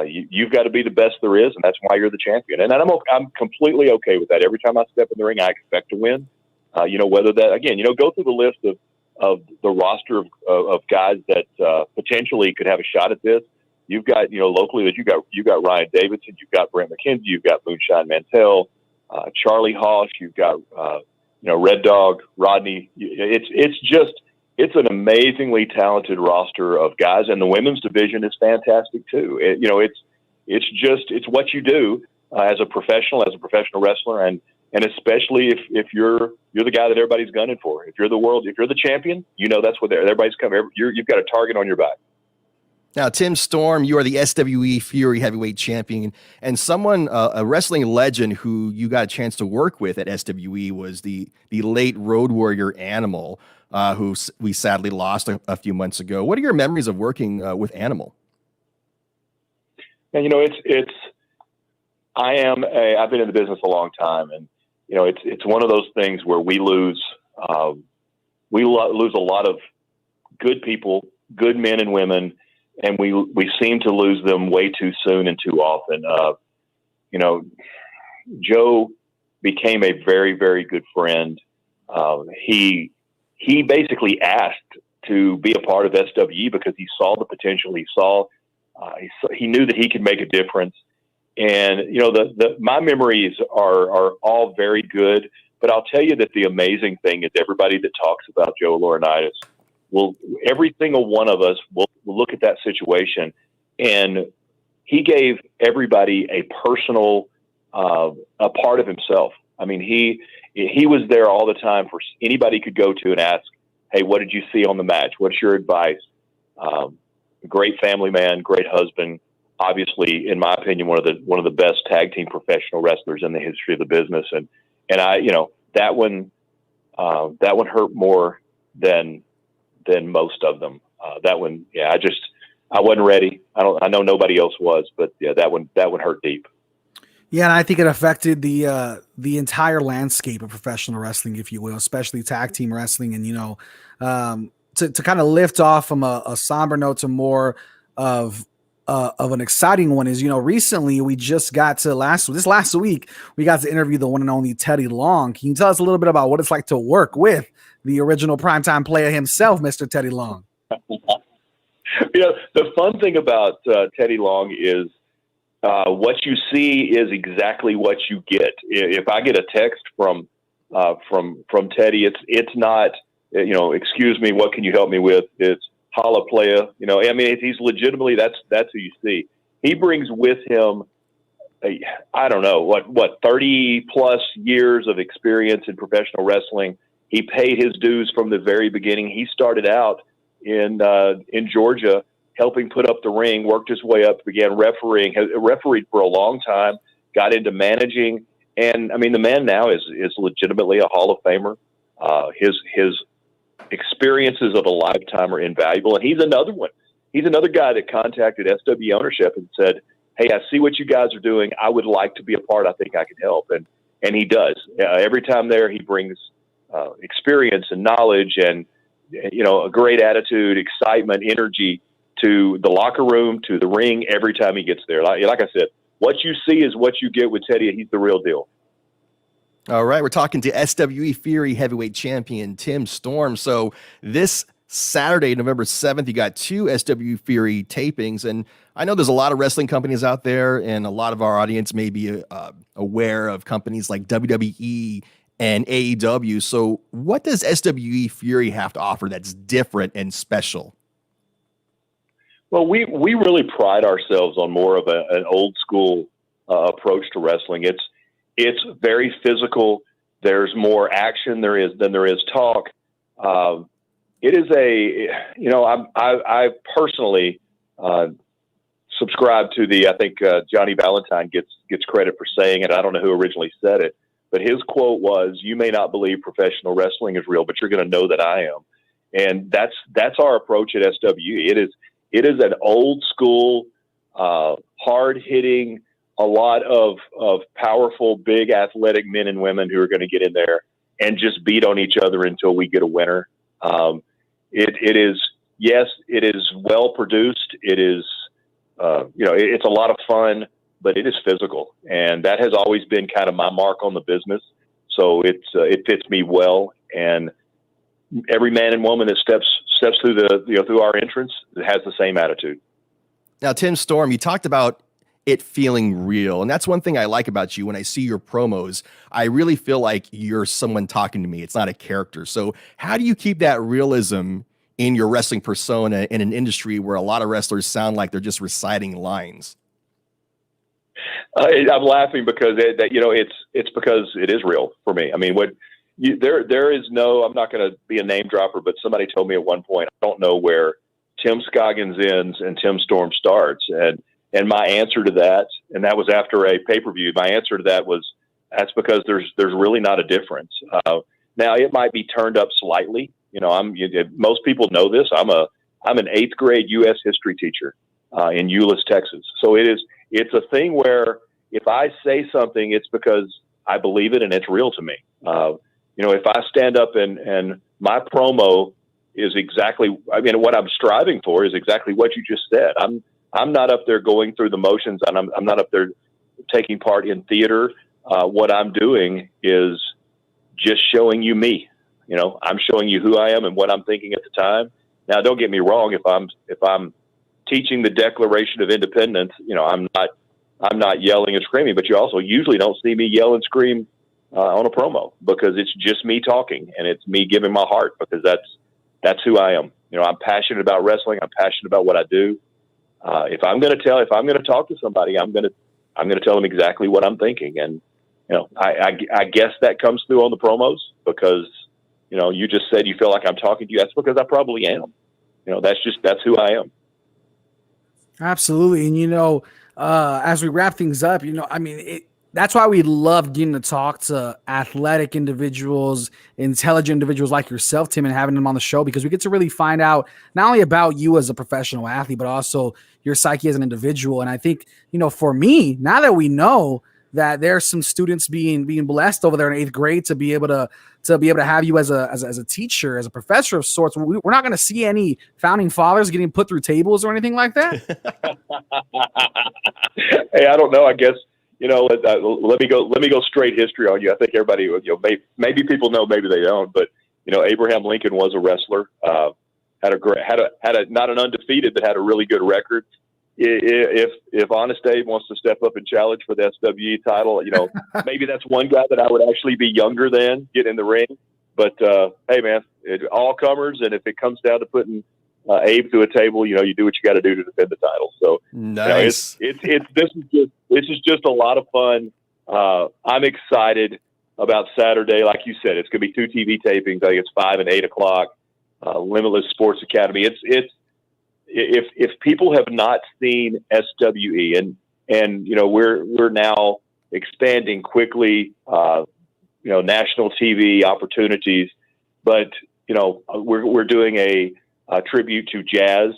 you've got to be the best there is, and that's why you're the champion. And I'm completely okay with that. Every time I step in the ring, I expect to win. Whether that, again, go through the list of the roster of guys that potentially could have a shot at this. You've got, locally, you've got Ryan Davidson, you've got Brent McKenzie, you've got Moonshine Mantell, Charlie Hoss, you've got, Red Dog, Rodney. It's an amazingly talented roster of guys, and the women's division is fantastic too. It's what you do as a professional wrestler, and especially if you're the guy that everybody's gunning for. If you're the champion, that's what everybody's coming. You've got a target on your back. Now, Tim Storm, you are the SWE Fury Heavyweight Champion, and someone, a wrestling legend who you got a chance to work with at SWE was the late Road Warrior Animal, who we sadly lost a few months ago. What are your memories of working with Animal? And I've been in the business a long time, and it's one of those things where we lose a lot of good people, good men and women, and we seem to lose them way too soon and too often. Joe became a very, very good friend. He basically asked to be a part of SWE because he saw the potential. He knew that he could make a difference. And, my memories are all very good, but I'll tell you that the amazing thing is everybody that talks about Joe Laurinaitis every single one of us will look at that situation, and he gave everybody a personal, a part of himself. I mean, he was there all the time for anybody could go to and ask, "Hey, what did you see on the match? What's your advice?" Great family man, great husband. Obviously, in my opinion, one of the best tag team professional wrestlers in the history of the business. And I, that one hurt more than most of them. That one, yeah, I wasn't ready. I know nobody else was, but yeah, that one hurt deep. Yeah, and I think it affected the entire landscape of professional wrestling, if you will, especially tag team wrestling. And to kind of lift off from a somber note to more of an exciting one is, recently we just got to last week, we got to interview the one and only Teddy Long. Can you tell us a little bit about what it's like to work with the original primetime player himself, Mr. Teddy Long? The fun thing about Teddy Long is what you see is exactly what you get. If I get a text from Teddy, it's not, excuse me, what can you help me with? It's holla playa. I mean, he's legitimately, that's who you see. He brings with him, I don't know, what 30 plus years of experience in professional wrestling. He paid his dues from the very beginning. He started out in Georgia, helping put up the ring, worked his way up, began refereeing, refereed for a long time, got into managing. And I mean, the man now is legitimately a Hall of Famer. His experiences of a lifetime are invaluable. And he's another one. He's another guy that contacted SW ownership and said, "Hey, I see what you guys are doing. I would like to be a part. I think I can help." And he does. Every time there, he brings experience and knowledge and, a great attitude, excitement, energy to the locker room, to the ring every time he gets there. Like I said, what you see is what you get with Teddy. He's the real deal. All right, we're talking to SWE Fury Heavyweight Champion Tim Storm. So this Saturday, November 7th, you got 2 SWE Fury tapings. And I know there's a lot of wrestling companies out there, and a lot of our audience may be aware of companies like WWE and AEW. So what does SWE Fury have to offer that's different and special? Well, we really pride ourselves on more of an old school approach to wrestling. It's very physical. There's more action than there is talk. It is I personally subscribe to I think Johnny Valentine gets credit for saying it. I don't know who originally said it, but his quote was, "You may not believe professional wrestling is real, but you're going to know that I am." And that's our approach at SWE. It is an old school, hard hitting, a lot of powerful, big athletic men and women who are going to get in there and just beat on each other until we get a winner. It is well produced. It is, it's a lot of fun, but it is physical. And that has always been kind of my mark on the business. So it fits me well. And every man and woman that steps through through our entrance has the same attitude. Now, Tim Storm, you talked about it feeling real. And that's one thing I like about you. When I see your promos, I really feel like you're someone talking to me. It's not a character. So how do you keep that realism in your wrestling persona in an industry where a lot of wrestlers sound like they're just reciting lines? I'm laughing because it's because it is real for me. I mean, there is no, I'm not going to be a name dropper, but somebody told me at one point, I don't know where Tim Scoggins ends and Tim Storm starts. And my answer to that, and that was after a pay-per-view, my answer to that was, that's because there's really not a difference. Now it might be turned up slightly. Most people know this. I'm an 8th grade U.S. history teacher in Euless, Texas. So it's a thing where if I say something, it's because I believe it and it's real to me. If I stand up and my promo is exactly, what I'm striving for is exactly what you just said. I'm not up there going through the motions, and I'm not up there taking part in theater. What I'm doing is just showing you me. I'm showing you who I am and what I'm thinking at the time. Now, don't get me wrong. If I'm teaching the Declaration of Independence, I'm not yelling and screaming. But you also usually don't see me yell and scream on a promo, because it's just me talking and it's me giving my heart, because that's who I am. I'm passionate about wrestling. I'm passionate about what I do. If I'm going to talk to somebody, I'm going to tell them exactly what I'm thinking. And, I guess that comes through on the promos, because, you just said you feel like I'm talking to you. That's because I probably am. That's who I am. Absolutely. And, as we wrap things up, that's why we love getting to talk to athletic individuals, intelligent individuals like yourself, Tim, and having them on the show, because we get to really find out not only about you as a professional athlete, but also your psyche as an individual. And I think, for me, now that we know that there's some students being blessed over there in 8th grade to be able to have you as a teacher, as a professor of sorts, we're not going to see any founding fathers getting put through tables or anything like that. Hey, I don't know. I guess, let me go straight history on you. I think everybody, maybe people know, maybe they don't, but Abraham Lincoln was a wrestler. Had a not an undefeated, but had a really good record. If Honest Abe wants to step up and challenge for the SWE title, maybe that's one guy that I would actually be younger than, get in the ring. But hey, man, all comers, and if it comes down to putting Abe through a table, you do what you got to do to defend the title. So nice. This is just a lot of fun. I'm excited about Saturday. Like you said, it's going to be 2 TV tapings. I think it's 5 and 8 o'clock. Limitless Sports Academy. It's if people have not seen SWE, and we're now expanding quickly, national TV opportunities, but we're doing a tribute to Jazz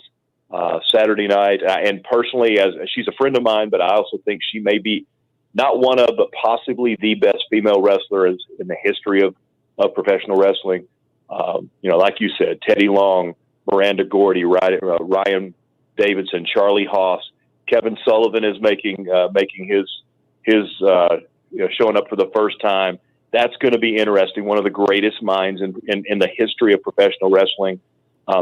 Saturday night, and personally, as she's a friend of mine, but I also think she may be not one of, but possibly the best female wrestler in the history of professional wrestling. Like you said, Teddy Long, Miranda Gordy, Ryan Davidson, Charlie Haas, Kevin Sullivan is making his showing up for the first time. That's going to be interesting. One of the greatest minds in the history of professional wrestling,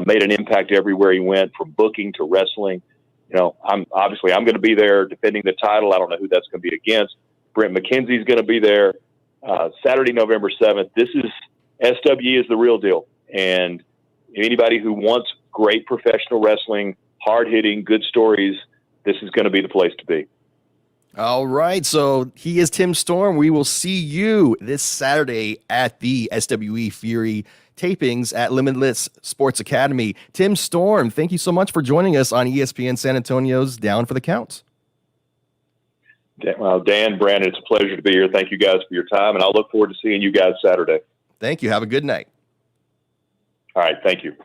made an impact everywhere he went, from booking to wrestling. I'm going to be there defending the title. I don't know who that's going to be against. Brent McKenzie's going to be there Saturday, November 7th. This is SWE is the real deal, and anybody who wants great professional wrestling, hard-hitting, good stories, this is going to be the place to be. All right, so he is Tim Storm. We will see you this Saturday at the SWE Fury tapings at Limitless Sports Academy. Tim Storm, thank you so much for joining us on ESPN San Antonio's Down for the Count. Well, Dan, Brandon, it's a pleasure to be here. Thank you guys for your time, and I'll look forward to seeing you guys Saturday. Thank you. Have a good night. All right, thank you.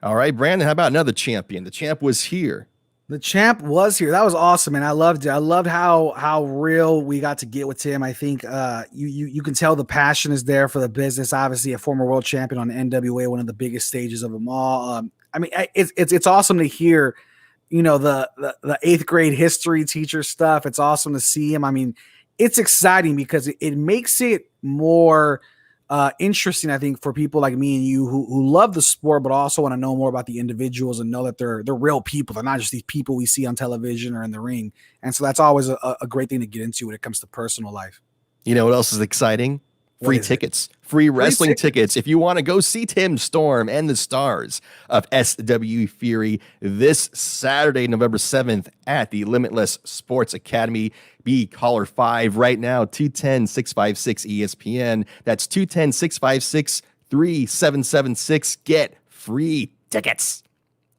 All right, Brandon, how about another champion? The champ was here. The champ was here. That was awesome, and I loved it. I loved how real we got to get with Tim. I think you can tell the passion is there for the business. Obviously, a former world champion on NWA, one of the biggest stages of them all. It's awesome to hear, the 8th grade history teacher stuff. It's awesome to see him. It's exciting because it makes it more interesting, I think, for people like me and you who love the sport, but also want to know more about the individuals and know that they're real people. They're not just these people we see on television or in the ring. And so that's always a great thing to get into when it comes to personal life. You know what else is exciting? Free tickets. Free wrestling tickets. If you want to go see Tim Storm and the stars of SWE Fury this Saturday, November 7th at the Limitless Sports Academy, be caller 5 right now, 210-656-ESPN. That's 210-656-3776. Get free tickets.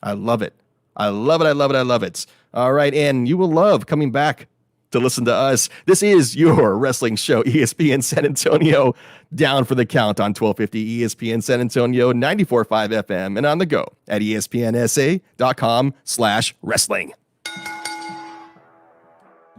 I love it. I love it. I love it. I love it. All right, and you will love coming back to listen to us. This is your wrestling show, ESPN San Antonio, down for the count on 1250 ESPN San Antonio, 94.5 FM, and on the go at espnsa.com/wrestling.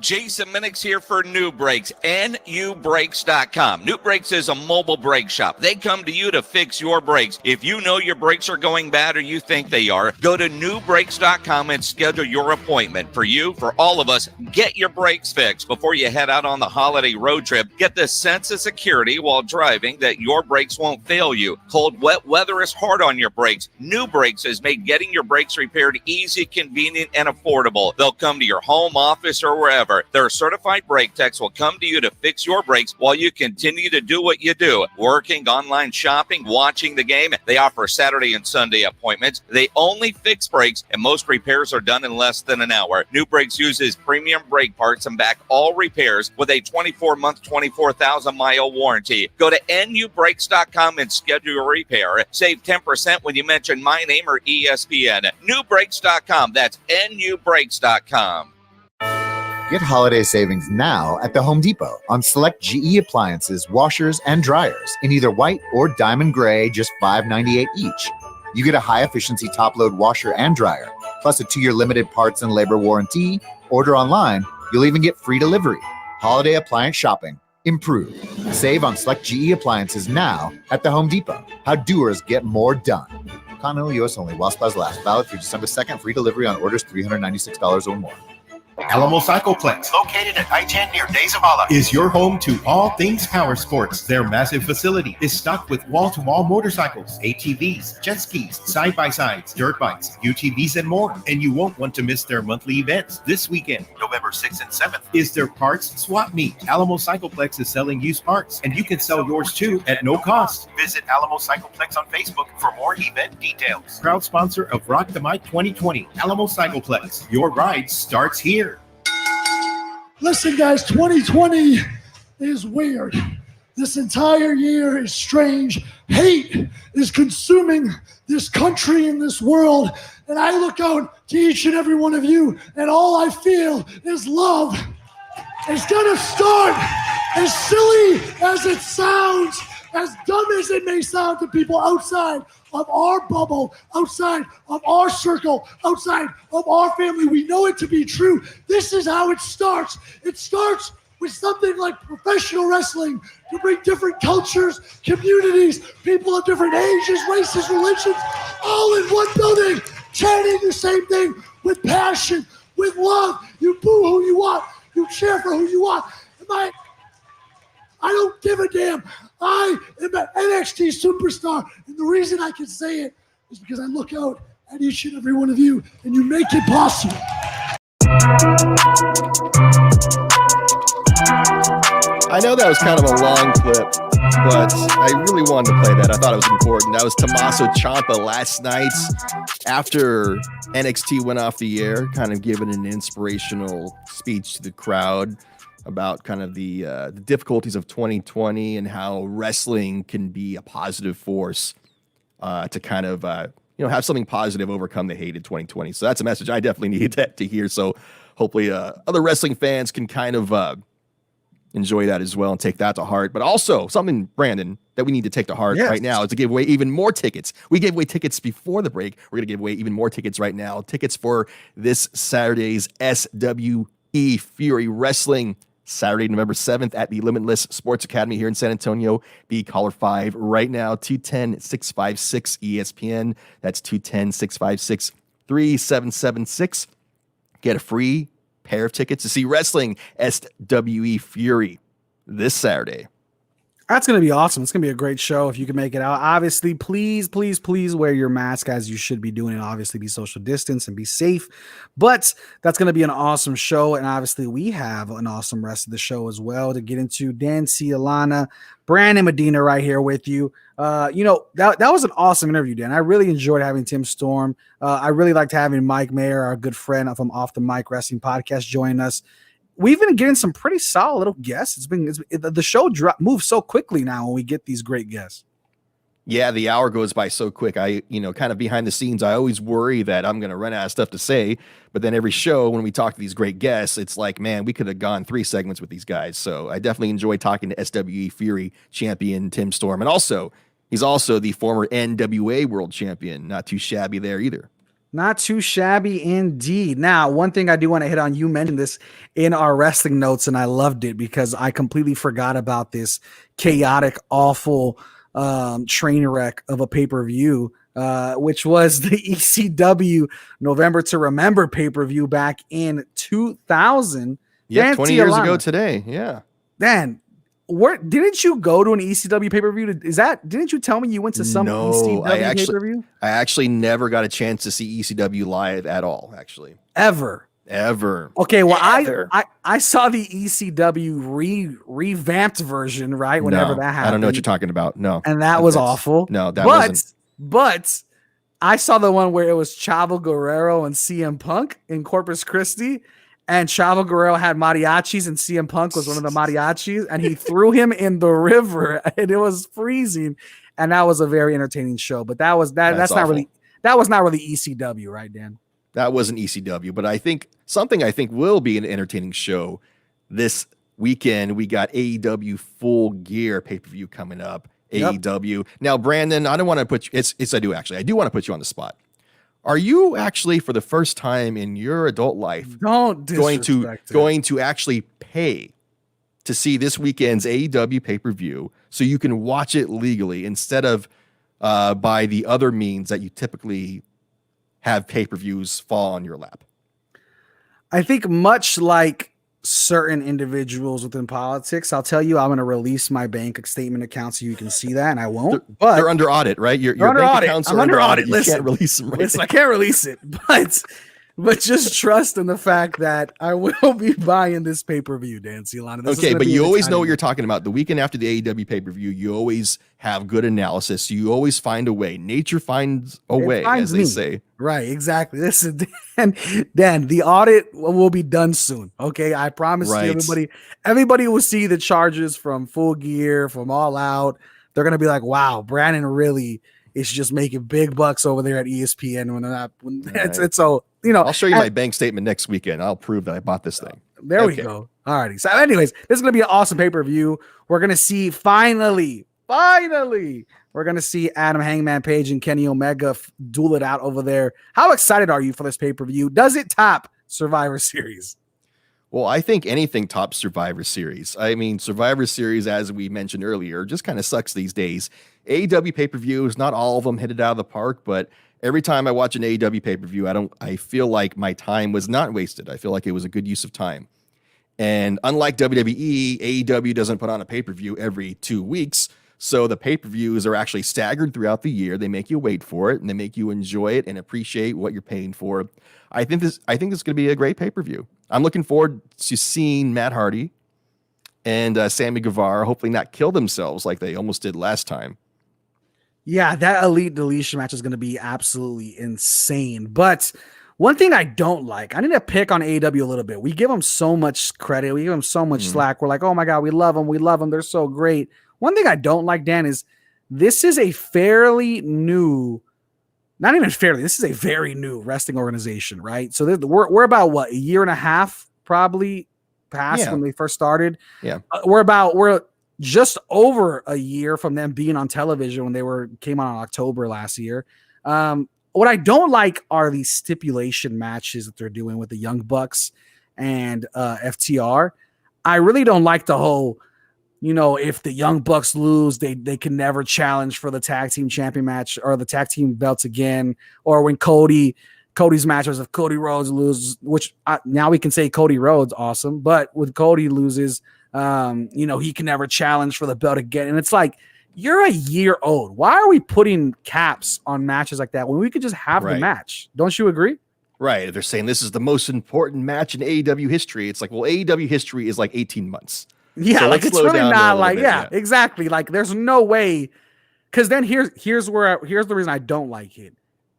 Jason Minix here for New Brakes, nubrakes.com. New Brakes is a mobile brake shop. They come to you to fix your brakes. If you know your brakes are going bad or you think they are, go to newbrakes.com and schedule your appointment. For you, for all of us, get your brakes fixed before you head out on the holiday road trip. Get the sense of security while driving that your brakes won't fail you. Cold, wet weather is hard on your brakes. New Brakes has made getting your brakes repaired easy, convenient, and affordable. They'll come to your home, office, or wherever. Their certified brake techs will come to you to fix your brakes while you continue to do what you do. Working, online shopping, watching the game. They offer Saturday and Sunday appointments. They only fix brakes, and most repairs are done in less than an hour. New Brakes uses premium brake parts and back all repairs with a 24-month, 24,000-mile warranty. Go to nubrakes.com and schedule your repair. Save 10% when you mention my name or ESPN. Newbrakes.com. That's nubrakes.com. Get holiday savings now at the Home Depot on select GE appliances, washers, and dryers in either white or diamond gray, just $5.98 each. You get a high-efficiency top-load washer and dryer, plus a 2-year limited parts and labor warranty. Order online. You'll even get free delivery. Holiday appliance shopping. Improve. Save on select GE appliances now at the Home Depot. How doers get more done. Continental U.S. only while supplies last. Valid through December 2nd. Free delivery on orders $396 or more. Alamo Cycleplex, located at I-10 near Days of Allah, is your home to all things power sports. Their massive facility is stocked with wall-to-wall motorcycles, ATVs, jet skis, side-by-sides, dirt bikes, UTVs, and more. And you won't want to miss their monthly events. This weekend, November 6th and 7th, is their parts swap meet. Alamo Cycleplex is selling used parts, and you can sell yours too at no cost. Visit Alamo Cycleplex on Facebook for more event details. Proud sponsor of Rock the Mic 2020, Alamo Cycleplex. Your ride starts here. Listen, guys, 2020 is weird. This entire year is strange. Hate is consuming this country and this world. And I look out to each and every one of you, and all I feel is love. It's going to start as silly as it sounds, as dumb as it may sound to people outside of our bubble, outside of our circle, outside of our family. We know it to be true. This is how it starts. It starts with something like professional wrestling to bring different cultures, communities, people of different ages, races, religions, all in one building, chanting the same thing with passion, with love. You boo who you want. You cheer for who you want. I don't give a damn. I am an NXT superstar, and the reason I can say it is because I look out at each and every one of you, and you make it possible. I know that was kind of a long clip, but I really wanted to play that. I thought it was important. That was Tommaso Ciampa last night after NXT went off the air, kind of giving an inspirational speech to the crowd about kind of the difficulties of 2020 and how wrestling can be a positive force to kind of have something positive overcome the hate in 2020. So that's a message I definitely needed to hear. So hopefully other wrestling fans can kind of enjoy that as well and take that to heart. But also something, Brandon, that we need to take to heart right now is to give away even more tickets. We gave away tickets before the break. We're going to give away even more tickets right now. Tickets for this Saturday's SWE Fury Wrestling, Saturday, November 7th at the Limitless Sports Academy here in San Antonio. Be caller 5 right now, 210-656-ESPN. That's 210-656-3776. Get a free pair of tickets to see wrestling SWE Fury this Saturday. That's going to be awesome. It's going to be a great show if you can make it out. Obviously, please wear your mask as you should be doing, and obviously be social distance and be safe. But that's going to be an awesome show, and obviously we have an awesome rest of the show as well to get into. Dan Cialana, Brandon Medina right here with you. That was an awesome interview, Dan. I really enjoyed having Tim Storm. I really liked having Mike Mayer, our good friend from Off the Mic Wrestling Podcast, join us. We've been getting some pretty solid little guests. The show moves so quickly now when we get these great guests. Yeah, the hour goes by so quick. I, kind of behind the scenes, I always worry that I'm going to run out of stuff to say. But then every show, when we talk to these great guests, it's like, man, we could have gone 3 segments with these guys. So I definitely enjoy talking to SWE Fury champion Tim Storm. And he's also the former NWA world champion. Not too shabby there either. Not too shabby indeed. Now, one thing I do want to hit on, you mentioned this in our wrestling notes, and I loved it because I completely forgot about this chaotic, awful train wreck of a pay-per-view, which was the ECW November to Remember pay-per-view back in 2000. Yeah, 20 years ago today. Yeah. Dan, didn't you go to an ECW pay-per-view? Didn't you tell me you went to some ECW pay-per-view? I actually never got a chance to see ECW live at all, actually. Ever. Okay, well, I saw the ECW revamped version, right? Whenever that happened. I don't know what you're talking about. No. And that was awful. No, that wasn't. But I saw the one where it was Chavo Guerrero and CM Punk in Corpus Christi. And Chavo Guerrero had mariachis, and CM Punk was one of the mariachis, and he threw him in the river, and it was freezing. And that was a very entertaining show. But that's not really ECW, right, Dan? That wasn't ECW, but I think will be an entertaining show this weekend. We got AEW Full Gear pay-per-view coming up. Yep. AEW. Now, Brandon, I don't want to put you. I do want to put you on the spot. Are you actually, for the first time in your adult life, going to actually pay to see this weekend's AEW pay-per-view so you can watch it legally instead of by the other means that you typically have pay-per-views fall on your lap? I think much like certain individuals within politics, I'll tell you, I'm going to release my bank statement account so you can see that, and I won't. But they're under audit, right? Your under bank audit. accounts I'm are under audit. audit. You can't release them. Right? Listen, I can't release it, but just trust in the fact that I will be buying this pay-per-view, Dan Cialana. Okay, but you always know what you're talking about. The weekend after the AEW payper-view, you always have good analysis. You always find a way. Nature finds a way, as they say. Right, exactly. Listen, Dan, the audit will be done soon. Okay, I promise you, everybody will see the charges from Full Gear, from All Out. They're gonna be like, "Wow, Brandon really is just making big bucks over there at ESPN." When they're not, it's so I'll show you my bank statement next weekend. I'll prove that I bought this thing. There we go. All righty. So, anyways, this is gonna be an awesome pay-per-view. We're gonna see finally, we're going to see Adam Hangman Page and Kenny Omega duel it out over there. How excited are you for this pay-per-view? Does it top Survivor Series? Well, I think anything tops Survivor Series. I mean, Survivor Series, as we mentioned earlier, just kind of sucks these days. AEW pay-per-views, not all of them hit it out of the park, but every time I watch an AEW pay-per-view, I feel like my time was not wasted. I feel like it was a good use of time. And unlike WWE, AEW doesn't put on a pay-per-view every 2 weeks. So the pay-per-views are actually staggered throughout the year. They make you wait for it, and they make you enjoy it and appreciate what you're paying for. I think this is going to be a great pay-per-view. I'm looking forward to seeing Matt Hardy and Sammy Guevara hopefully not kill themselves like they almost did last time. Yeah, that Elite Deletion match is going to be absolutely insane. But one thing I don't like, I need to pick on AEW a little bit. We give them so much credit. We give them so much slack. We're like, oh my God, we love them. We love them. They're so great. One thing I don't like, Dan, is this is a fairly new, not even fairly, this is a very new wrestling organization, right? So we're about a year and a half probably past when they first started. Yeah. We're just over a year from them being on television when they came on in October last year. What I don't like are these stipulation matches that they're doing with the Young Bucks and FTR. I really don't like the whole, if the Young Bucks lose, they can never challenge for the tag team champion match or the tag team belts again. Or when Cody's matches, if Cody Rhodes loses, which now we can say Cody Rhodes, awesome. But when Cody loses, He can never challenge for the belt again. And it's like, you're a year old. Why are we putting caps on matches like that when we could just have the match? Don't you agree? Right. They're saying this is the most important match in AEW history. It's like, well, AEW history is like 18 months. Yeah, so like it's really not like, bit, exactly. Like there's no way. Because then here's the reason I don't like it.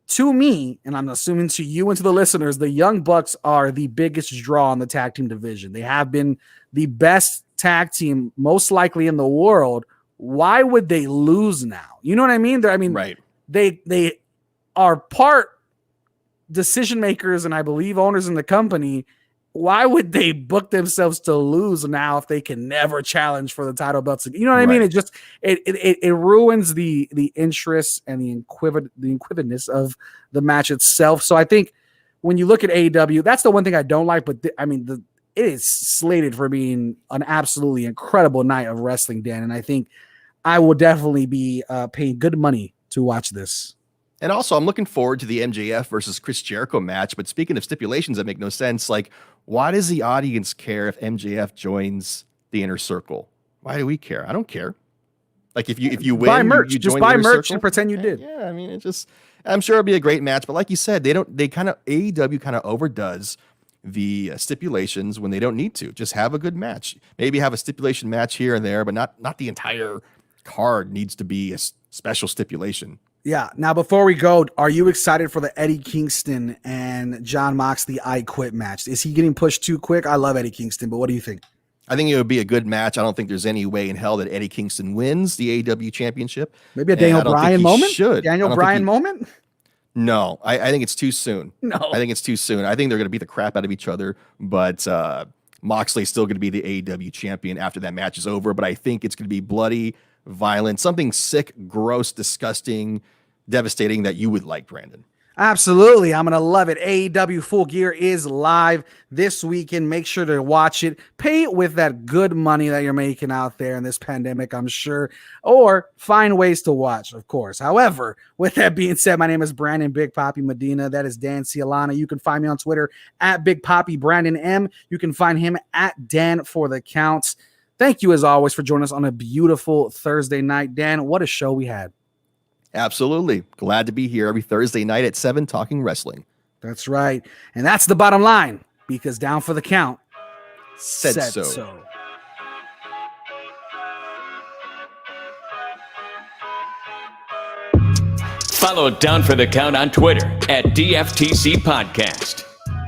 To me, and I'm assuming to you and to the listeners, the Young Bucks are the biggest draw in the tag team division. They have been the best tag team, most likely in the world. Why would they lose now? You know what I mean? They are part decision makers and I believe owners in the company. Why would they book themselves to lose now if they can never challenge for the title belts? You know what I mean? It just it ruins the interest and the inquisitiveness of the match itself. So I think when you look at AEW, that's the one thing I don't like. But it is slated for being an absolutely incredible night of wrestling, Dan. And I think I will definitely be paying good money to watch this. And also, I'm looking forward to the MJF versus Chris Jericho match. But speaking of stipulations that make no sense, like, why does the audience care if MJF joins the Inner Circle? Why do we care? I don't care. Like, if you win, buy merch. you just join buy the Inner merch Circle? and pretend you did. Yeah, I mean, I'm sure it'll be a great match. But like you said, AEW kind of overdoes the stipulations when they don't need to. Just have a good match. Maybe have a stipulation match here and there, but not the entire card needs to be a special stipulation. Yeah. Now, before we go, are you excited for the Eddie Kingston and John Moxley I Quit match? Is he getting pushed too quick? I love Eddie Kingston, but what do you think? I think it would be a good match. I don't think there's any way in hell that Eddie Kingston wins the AEW championship. Maybe a Daniel Bryan moment? Should. Daniel Bryan moment? No, I think it's too soon. No. I think it's too soon. I think they're going to beat the crap out of each other, but Moxley's still going to be the AEW champion after that match is over. But I think it's going to be bloody, violent, something sick, gross, disgusting, devastating that you would like, Brandon. Absolutely. I'm going to love it. AEW Full Gear is live this weekend. Make sure to watch it. Pay it with that good money that you're making out there in this pandemic, I'm sure, or find ways to watch, of course. However, with that being said, my name is Brandon Big Papi Medina. That is Dan Cialana. You can find me on Twitter at Big Papi Brandon M. You can find him at Dan for the Counts. Thank you, as always, for joining us on a beautiful Thursday night. Dan, what a show we had. Absolutely. Glad to be here every Thursday night at 7 talking wrestling. That's right. And that's the bottom line, because Down for the Count said so. Follow Down for the Count on Twitter at DFTC Podcast.